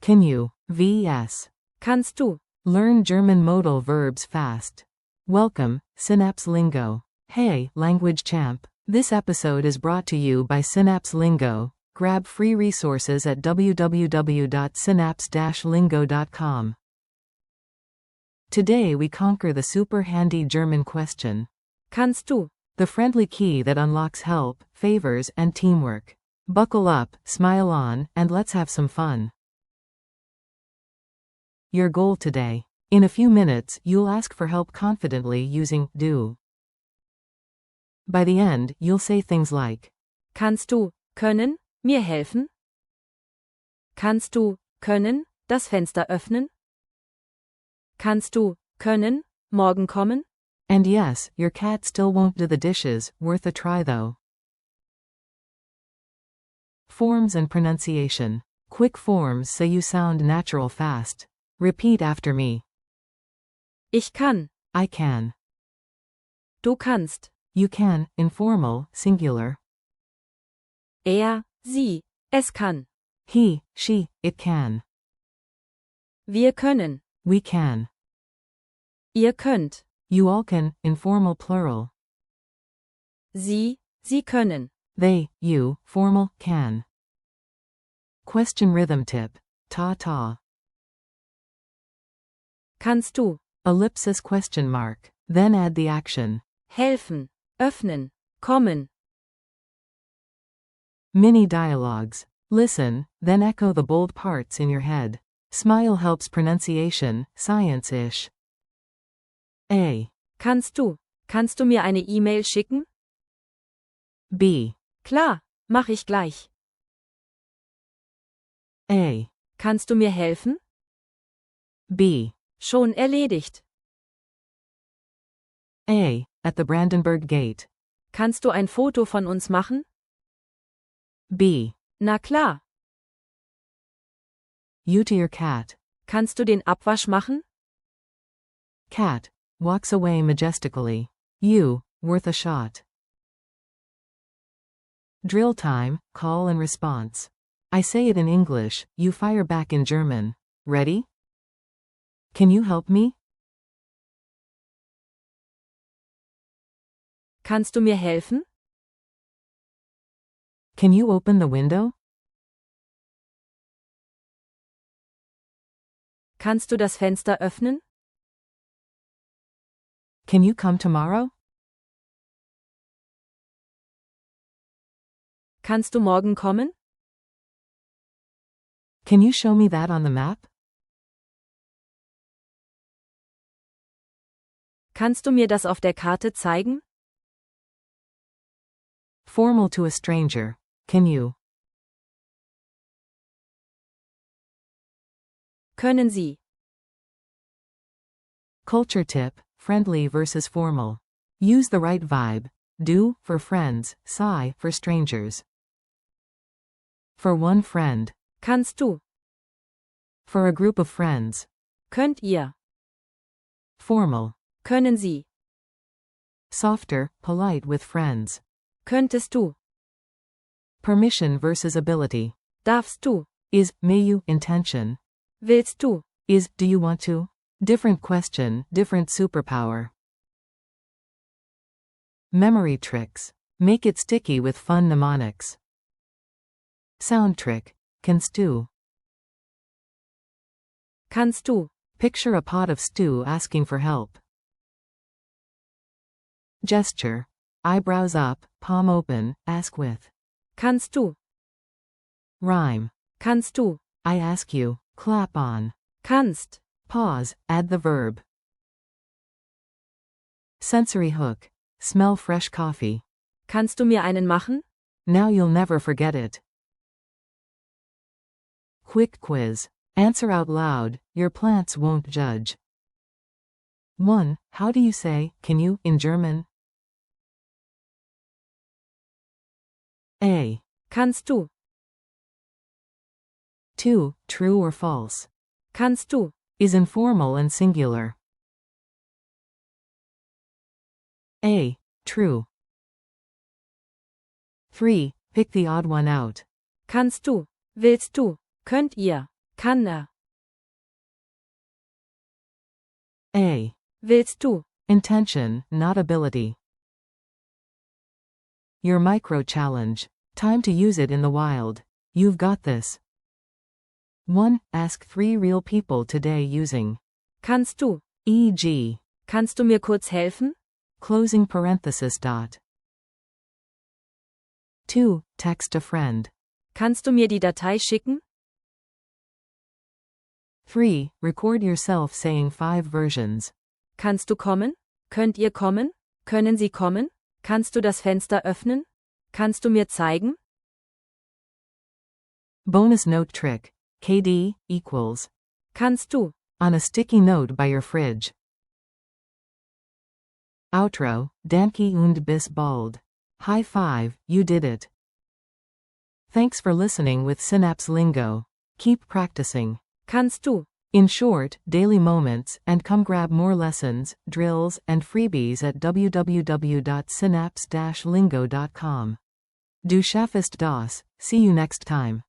Can you? vs. Kannst du? Learn German modal verbs fast. Welcome, Synapse Lingo. Hey, language champ. This episode is brought to you by Synapse Lingo. Grab free resources at www.synapse-lingo.com. Today we conquer the super handy German question. Kannst du? The friendly key that unlocks help, favors, and teamwork. Buckle up, smile on, and let's have some fun. Your goal today. In a few minutes, you'll ask for help confidently using du. By the end, you'll say things like, Kannst du, können, mir helfen? Kannst du, können, das Fenster öffnen? Kannst du, können, morgen kommen? And yes, your cat still won't do the dishes, worth a try though. Forms and pronunciation. Quick forms so you sound natural fast. Repeat after me. Ich kann. I can. Du kannst. You can, informal, singular. Sie, es kann. He, she, it can. Wir können. We can. Ihr könnt. You all can, informal plural. Sie können. They, you, formal, can. Question rhythm tip. Ta-ta. Kannst du? Ellipsis question mark. Then add the action. Helfen, öffnen, kommen. Mini dialogues. Listen, then echo the bold parts in your head. Smile helps pronunciation, science-ish. A. Kannst du mir eine E-Mail schicken? B. Klar, mach ich gleich. A. Kannst du mir helfen? B. Schon erledigt. A. At the Brandenburg Gate. Kannst du ein Foto von uns machen? B. Na klar. You to your cat. Kannst du den Abwasch machen? Cat. Walks away majestically. You, worth a shot. Drill time, call and response. I say it in English, you fire back in German. Ready? Can you help me? Kannst du mir helfen? Can you open the window? Kannst du das Fenster öffnen? Can you come tomorrow? Kannst du morgen kommen? Can you show me that on the map? Kannst du mir das auf der Karte zeigen? Formal to a stranger. Can you? Können Sie? Culture tip, friendly versus formal. Use the right vibe. Du, for friends, sigh, for strangers. For one friend. Kannst du? For a group of friends. Könnt ihr? Formal. Können Sie? Softer, polite with friends. Könntest du? Permission versus ability. Darfst du? Is, may you, intention. Willst du? Is, do you want to? Different question, different superpower. Memory tricks. Make it sticky with fun mnemonics. Sound trick. Kannst du? Kannst du? Picture a pot of stew asking for help. Gesture. Eyebrows up, palm open, ask with. Kannst du? Rhyme. Kannst du? I ask you, clap on. Kannst. Pause, add the verb. Sensory hook. Smell fresh coffee. Kannst du mir einen machen? Now you'll never forget it. Quick quiz. Answer out loud, your plants won't judge. 1. How do you say, can you, in German? A. Kannst du? 2. True or false? Kannst du? Is informal and singular. A. True. 3. Pick the odd one out. Kannst du? Willst du? Könnt ihr? Kann er? A. Willst du? Intention, not ability. Your micro challenge. Time to use it in the wild. You've got this. 1. Ask 3 real people today using Kannst du? e.g. Kannst du mir kurz helfen? closing parenthesis dot. 2. Text a friend. Kannst du mir die Datei schicken? 3. Record yourself saying 5 versions. Kannst du kommen? Könnt ihr kommen? Können Sie kommen? Kannst du das Fenster öffnen? Kannst du mir zeigen? Bonus note trick. KD equals Kannst du? on a sticky note by your fridge. Outro. Danke und bis bald. High five, you did it. Thanks for listening with Synapse Lingo. Keep practicing. Kannst du? In short, daily moments, and come grab more lessons, drills, and freebies at www.synapse-lingo.com. Du schaffst das. See you next time.